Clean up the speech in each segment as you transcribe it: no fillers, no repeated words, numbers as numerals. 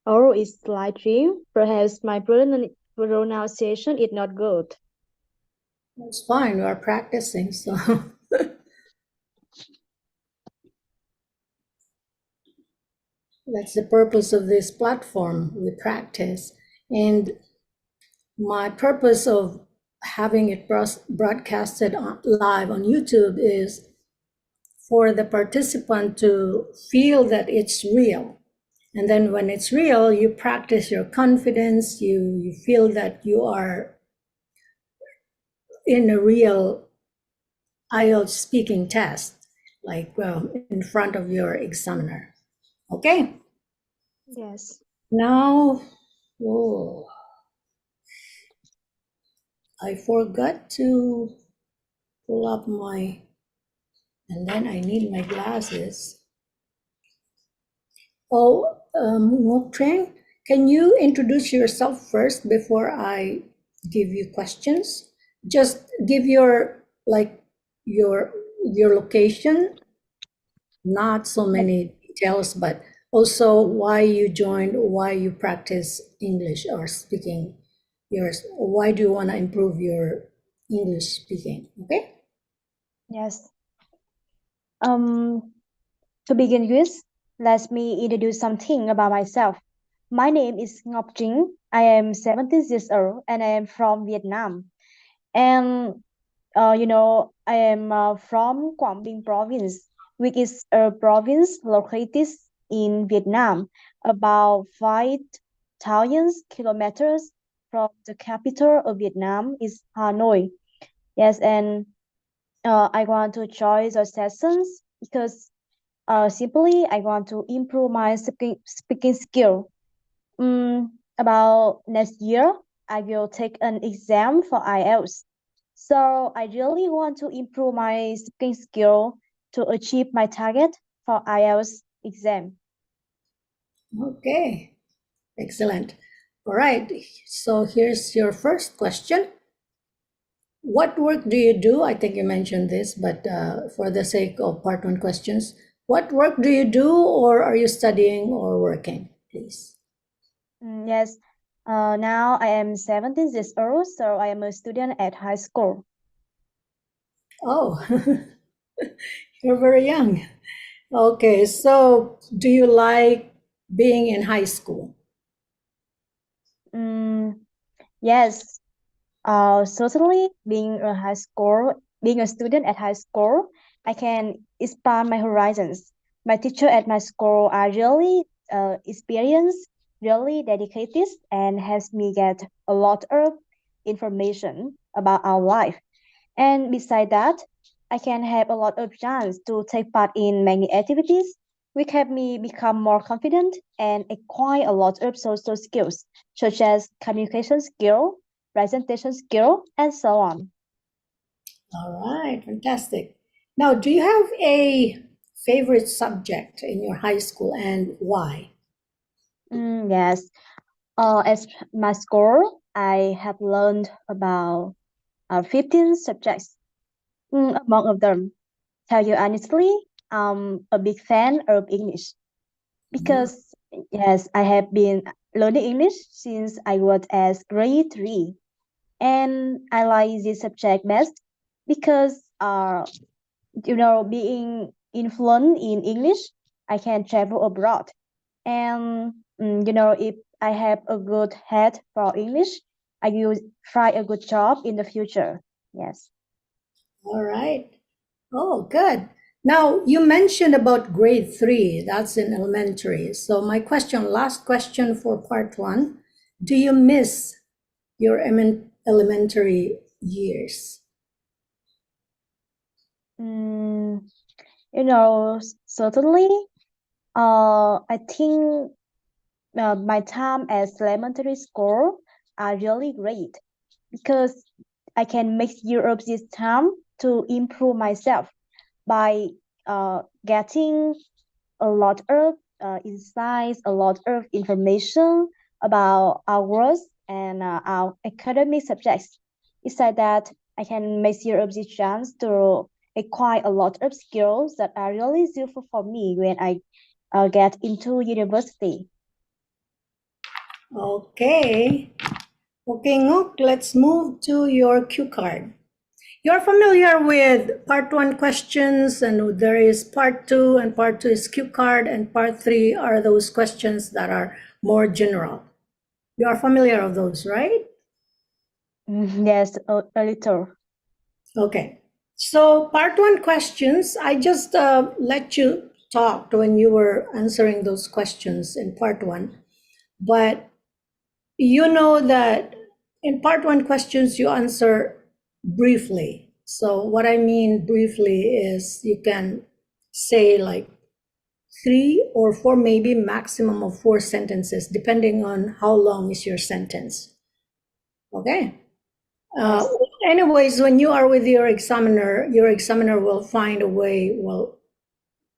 Oh, it's slightly. Perhaps my pronunciation is not good. It's fine, we're practicing, so that's the purpose of this platform. We practice. And my purpose of having it broadcasted live on YouTube is for the participant to feel that it's real. And then when it's real, you practice your confidence, you feel that you are in a real IELTS speaking test, like in front of your examiner. Okay, Yes. now, oh, I forgot to pull up my, and then I need my glasses. Oh, Ngoc Trang, can you introduce yourself first before I give you questions? Just give your like your your location, not so Yes. many details, but also why you joined, why you practice English or speaking yours, why do you want to improve your English speaking? Okay. Yes. Um, to begin with, let me introduce something about myself. My name is Ngọc Trinh. I am 17 years old and I am from Vietnam. And I am from Quảng Bình province, which is a province located in Vietnam, about 5,000 kilometers from the capital of Vietnam is Hanoi. Yes, and I want to join the sessions because simply I want to improve my speaking skill. About next year, I will take an exam for IELTS. So I really want to improve my speaking skill to achieve my target for IELTS exam. Okay, excellent. All right, so here's your first question. What work do you do? I think you mentioned this, but for the sake of part one questions, what work do you do, or are you studying or working, please? Yes. Now I am 17 years old, so I am a student at high school. Oh, you're very young. Okay, so do you like being in high school? Mm, yes. Certainly, being a student at high school, I can expand my horizons. My teacher at my school are really experienced, really dedicated, and has me get a lot of information about our life. And beside that, I can have a lot of chance to take part in many activities, which help me become more confident and acquire a lot of social skills, such as communication skill, presentation skill, and so on. All right, fantastic. Now, do you have a favorite subject in your high school and why? Yes. As my school, I have learned about 15 subjects. Among of them, tell you honestly, I'm a big fan of English. Mhm. Because yes, I have been learning English since I was at grade three, and I like this subject best because being influent in English, I can travel abroad, and if I have a good head for English, I will try a good job in the future. Yes. All right. Oh, good. Now, you mentioned about grade three, that's in elementary. So, my question, last question for part one, do you miss your elementary years? Mm, certainly. I think my time as elementary school are really great because I can make use of this time to improve myself by getting a lot of insights, a lot of information about ours and our academic subjects. Besides that, I can make use of this chance to acquire a lot of skills that are really useful for me when I get into university. Okay. Okay, Ngoc, let's move to your cue card. You're familiar with part one questions, and there is part two, and part two is cue card, and part three are those questions that are more general. You are familiar of those, right? Yes, a little. Okay. So part one questions, I just let you talk when you were answering those questions in part one, but you know that in part one questions you answer briefly. So what I mean briefly is you can say like 3 or 4, maybe maximum of 4 sentences, depending on how long is your sentence. Okay. Yes. Anyways, when you are with your examiner will find a way, well,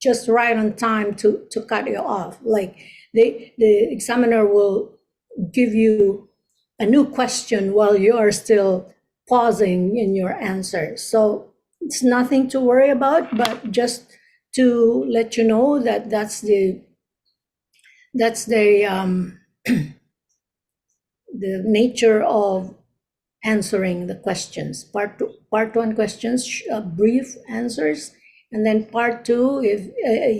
just right on time to cut you off. Like the examiner will give you a new question while you are still pausing in your answer. So it's nothing to worry about, but just to let you know that that's the the nature of answering the questions. Part one questions, brief answers, and then part two, if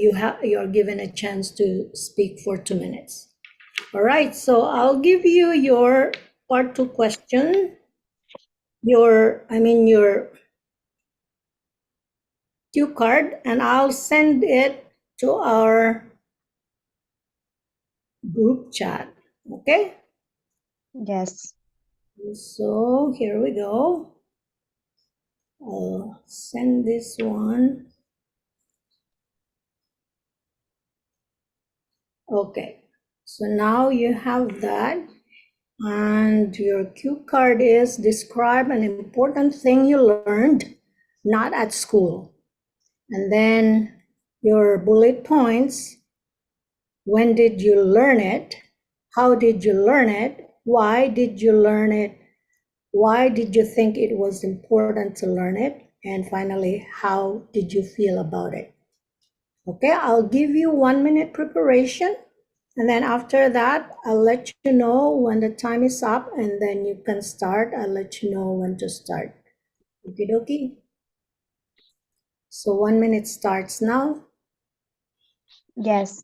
you are given a chance to speak for 2 minutes. All right, so I'll give you your part two question. Your cue card, and I'll send it to our group chat. Okay, Yes. so here we go. I'll send this one. Okay, so now you have that, and your cue card is describe an important thing you learned, not at school. And then your bullet points, when did you learn it? How did you learn it? Why did you learn it? Why did you think it was important to learn it? And finally, how did you feel about it? Okay, I'll give you 1 minute preparation. And then after that, I'll let you know when the time is up, and then you can start. I'll let you know when to start. Okie dokie. So 1 minute starts now. Yes.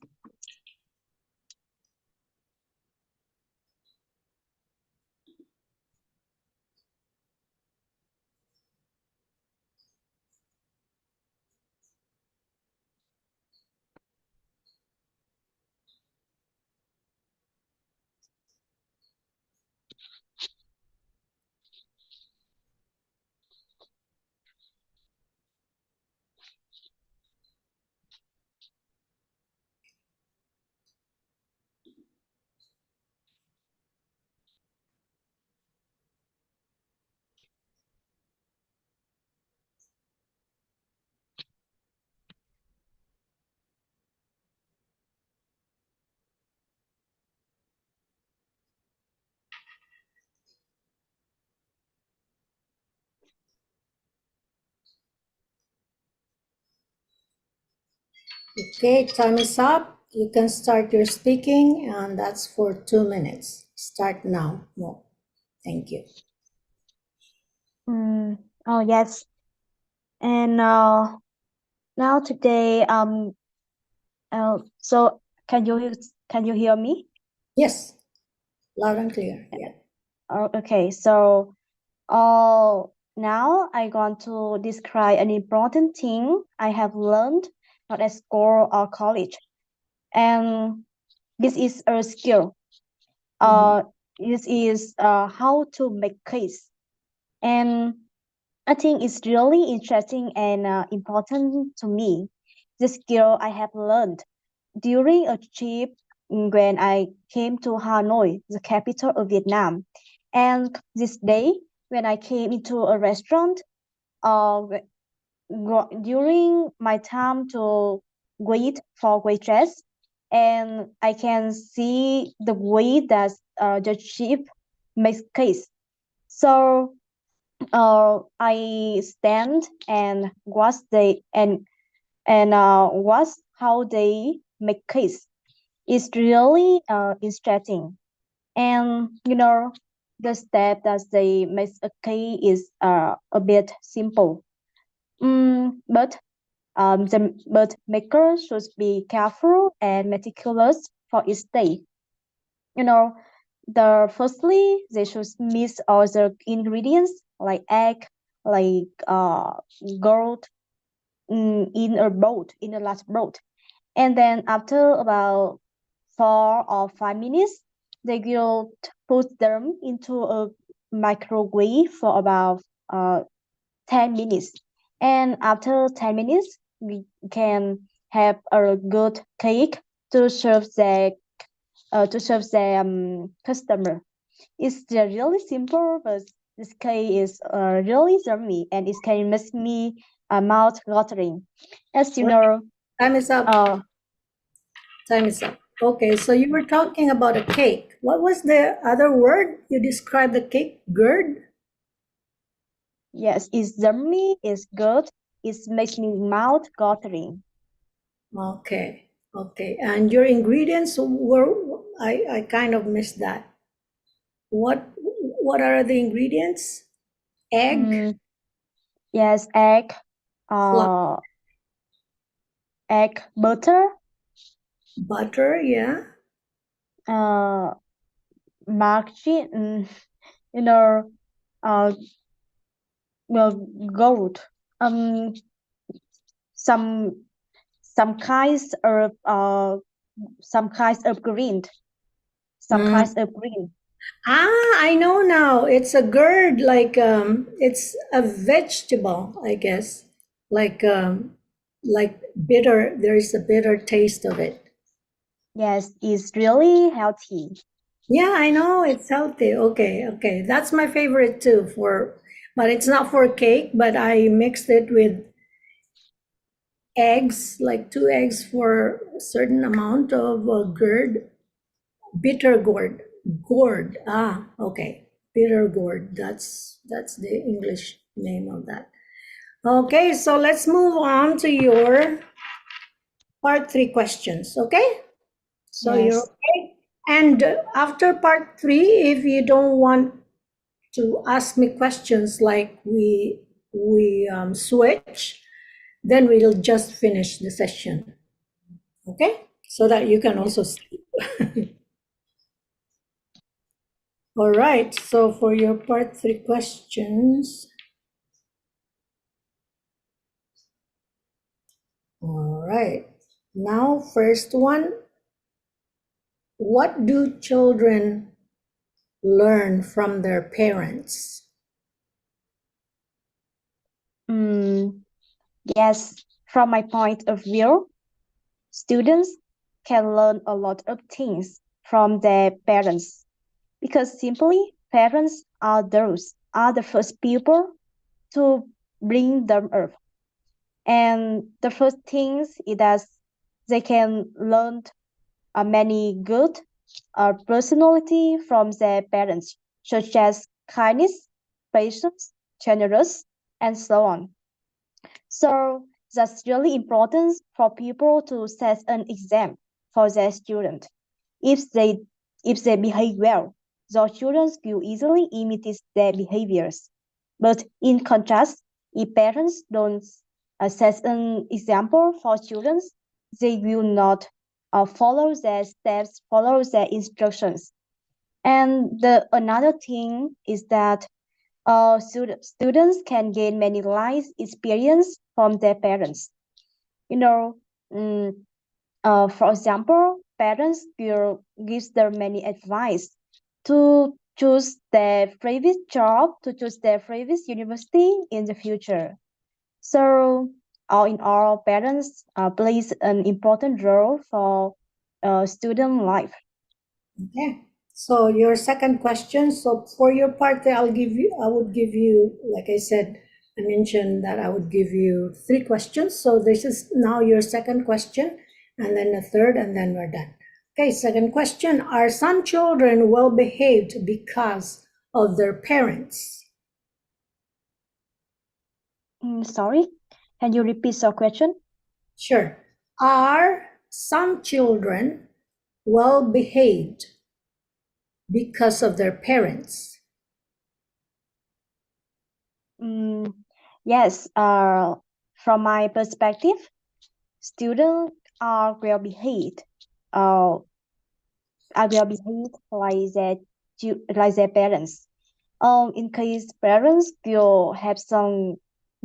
Okay, time is up. You can start your speaking, and that's for 2 minutes. Start now. Well, thank you. Oh, yes. And now today, so can you hear me? Yes, loud and clear. Yeah. Okay. So, now I'm going to describe an important thing I have learned, not at school or college, and this is a skill. Mhm. Uh, this is how to make case, and I think it's really interesting and important to me. The skill I have learned during a trip when I came to Hanoi, the capital of Vietnam. And this day, when I came into a restaurant, during my time to wait for waitress, and I can see the way that the chef makes case. So I stand and watch how they make case. It's really interesting. And the step that they make a cake is a bit simple. But maker should be careful and meticulous for each stage. You know, firstly they should mix all the ingredients like egg, like gold, in a large bowl. And then after about 4 or 5 minutes, they will put them into a microwave for about uh, 10 minutes. And after 10 minutes, we can have a good cake to serve the customer. It's really simple, but this cake is really yummy and it can make me mouth watering. As you Right. know, Time is up. uh, Time is up. Okay, so you were talking about a cake. What was the other word you described the cake? Gerd? yes, it's yummy, it's good, it makes me mouth watering. Okay, okay. And your ingredients were, I kind of missed that. What what are the ingredients? Egg, Mm, yes, flour, uh, egg, butter, butter, yeah. uh, margarine, you know, uh, well, gold, um, some some kinds of green, some Mm. kinds of green. Ah, I know now. It's a gourd, like it's a vegetable, I guess. Like bitter, there's a bitter taste of it. Yes, it's really healthy. Yeah, I know it's healthy. Okay, okay. That's my favorite too for, but it's not for cake, but I mixed it with eggs, like 2 eggs for a certain amount of gourd, bitter gourd. Gourd. Ah, okay. Bitter gourd. That's the English name of that. Okay, so let's move on to your part three questions. Okay, so you're Yes, okay. And after part three, if you don't want to ask me questions like we switch, then we'll just finish the session. Okay, so that you can yes, also sleep. All right, so for your part three questions, all right. Now, first one, what do children learn from their parents? mm, yes. From my point of view, students can learn a lot of things from their parents because simply parents are the first people to bring them up. And the first things is that they can learn many good personality from their parents, such as kindness, patience, generous, and so on. So that's really important for people to set an exam for their student. If they if they behave well, the children will easily imitate their behaviors. But in contrast, if parents don't set an example for children, they will not follow their steps, follow their instructions. And the another thing is that students can gain many life experience from their parents. You know, mm, for example, parents will give them many advice to choose their favorite job, to choose their favorite university in the future. So, all in all, parents plays an important role for student life. Okay. So your second question. So for your part, I would give you, like I said, I mentioned that I would give you 3 questions. So this is now your second question, and then a third, and then we're done. Okay, second question. Are some children well behaved because of their parents? Sorry, can you repeat your question? Sure. Are some children well behaved because of their parents? Yes, from my perspective, students are well behaved. Uh, are well behaved like their parents. In case parents will have some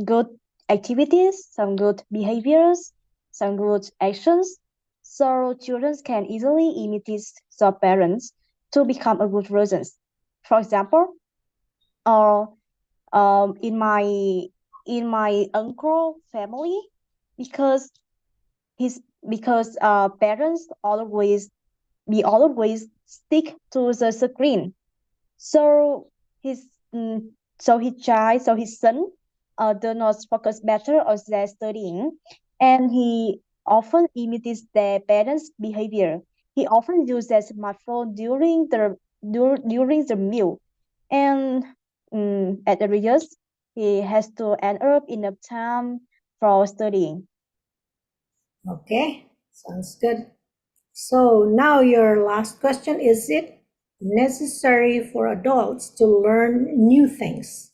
good activities, some good behaviors, some good actions, so children can easily imitate their parents to become a good versions. For example, uh, in my uncle family, because his because parents always stick to the screen. So his mm, so his son do not focus better on their studying, and he often imitates their parents' behavior. He often uses their smartphone during the meal, and at the results, he has to end up enough time for studying. Okay, sounds good. So now your last question, is it necessary for adults to learn new things?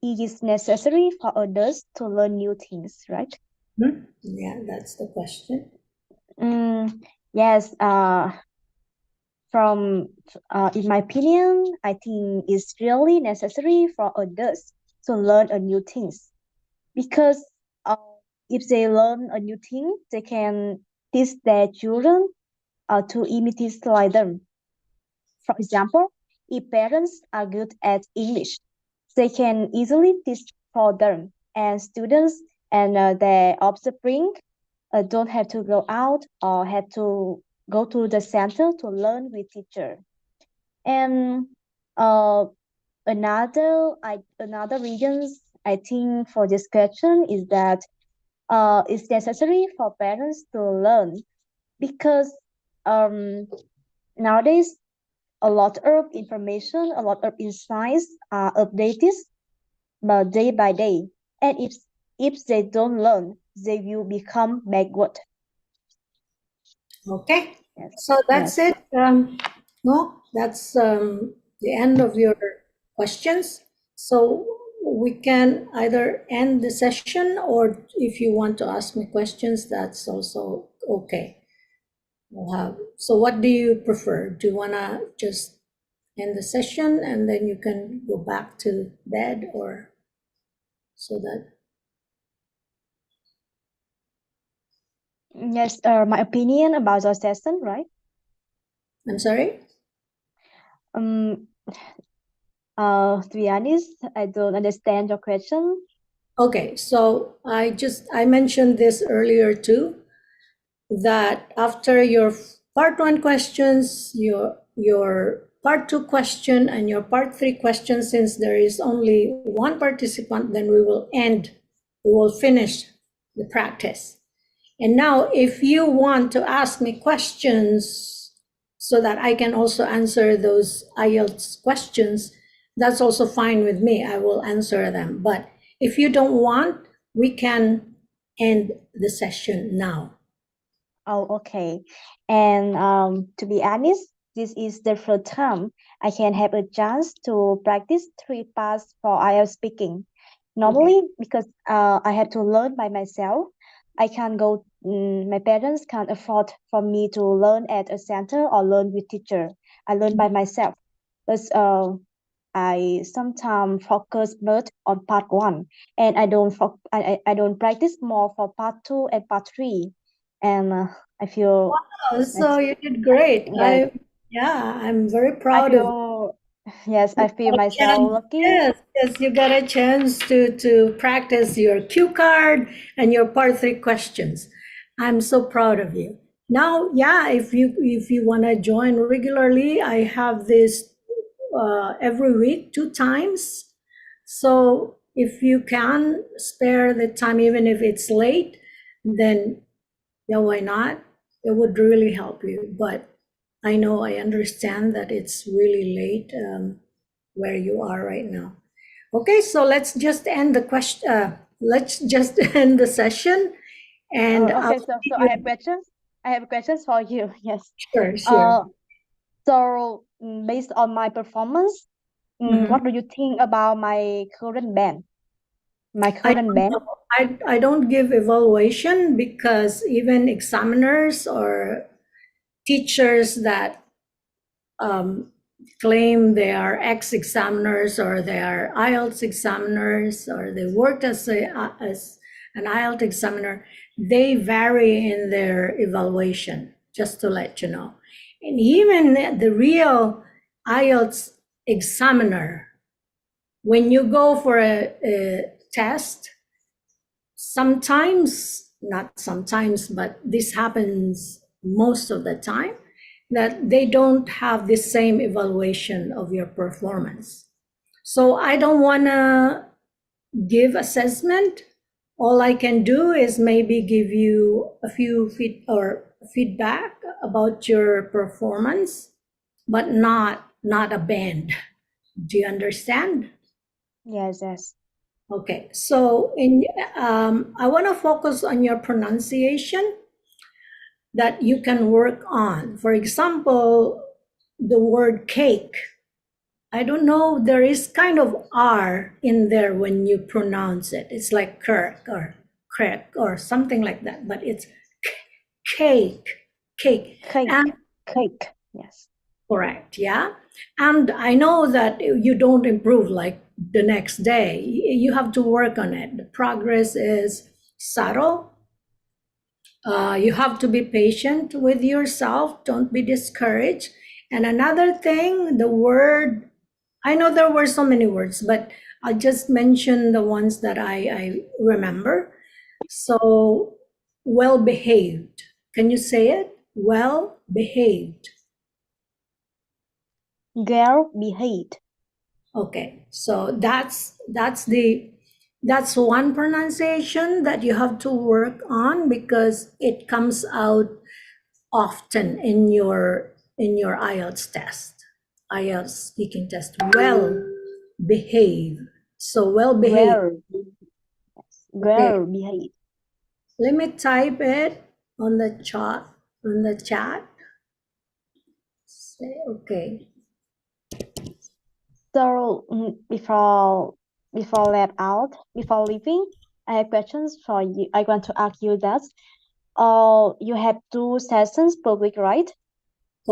It is necessary for adults to learn new things, right? Yeah, that's the question. Yes. From In my opinion, I think it's really necessary for adults to learn a new things because uh, if they learn a new thing, they can teach their children to imitate like them. For example, if parents are good at English, they can easily teach for them, and students and their offspring don't have to go out or have to go to the center to learn with teacher. And uh, another reasons I think for this question is that it's necessary for parents to learn because um, nowadays a lot of information, a lot of insights are updated day by day, and if they don't learn, they will become backward. Okay, Yes, so that's yes. it. No, that's the end of your questions. So we can either end the session, or if you want to ask me questions, that's also okay. So what do you prefer? Do you want to just end the session and then you can go back to bed, or so that? Yes, my opinion about the session, right? I'm sorry? Um, to be honest, I don't understand your question. Okay, so I mentioned this earlier too, that after your part one questions, your part two question, and your part three question, since there is only one participant, then we will finish the practice. And now, if you want to ask me questions so that I can also answer those IELTS questions, that's also fine with me. I will answer them. But if you don't want, we can end the session now. Oh, okay. And to be honest, this is the first time I can have a chance to practice three parts for IELTS speaking. Okay. Normally, because I have to learn by myself, I can't go. My parents can't afford for me to learn at a center or learn with teacher. I learn by myself. But I sometimes focus more on part one, and I don't practice more for part two and part three, and I feel Oh, like so you did great. yes, I'm very I proud of you. feel yes, I You feel got a myself chance. lucky. Yes, yes, you got a chance to practice your cue card and your part three questions. I'm so proud of you. Now, yeah, if you want to join regularly, I have this every week, two times. So if you can spare the time, even if it's late, then yeah, why not? It would really help you. But I understand that it's really late where you are right now. Okay, so let's just end the question. Let's just end the session, and I'll Okay, so see I have you. questions. I have questions for you. Yes. Sure, Uh, sure. So, based on my performance, what do you think about my current band? My I current don't band? know. I don't give evaluation because even examiners or teachers that um, claim they are ex-examiners or they are IELTS examiners or they worked as an IELTS examiner, they vary in their evaluation, just to let you know. And even the real IELTS examiner, when you go for a test, sometimes, not sometimes, but this happens most of the time, that they don't have the same evaluation of your performance. So I don't want to give assessment. All I can do is maybe give you a few feedback about your performance, but not a band. Do you understand? Yes, yes. Okay, so I want to focus on your pronunciation that you can work on. For example, the word cake. I don't know, there is kind of R in there when you pronounce it. It's like kirk or crack or something like that, but it's cake, cake. And Cake, cake. Yes. correct, yeah. And I know that you don't improve like the next day. You have to work on it. The progress is subtle. You have to be patient with yourself. Don't be discouraged. And another thing, the word, I know there were so many words, but I'll just mention the ones that I remember. So, well behaved. Can you say it? Well behaved. Girl behaved. Okay, so that's one pronunciation that you have to work on because it comes out often in your IELTS test, IELTS speaking test. Well behave. So well behave. Girl, Okay, girl behaved. let me type it on the chat. Say okay. So, before leaving, I have questions for you. I want to ask you that. You have 2 sessions per week, right?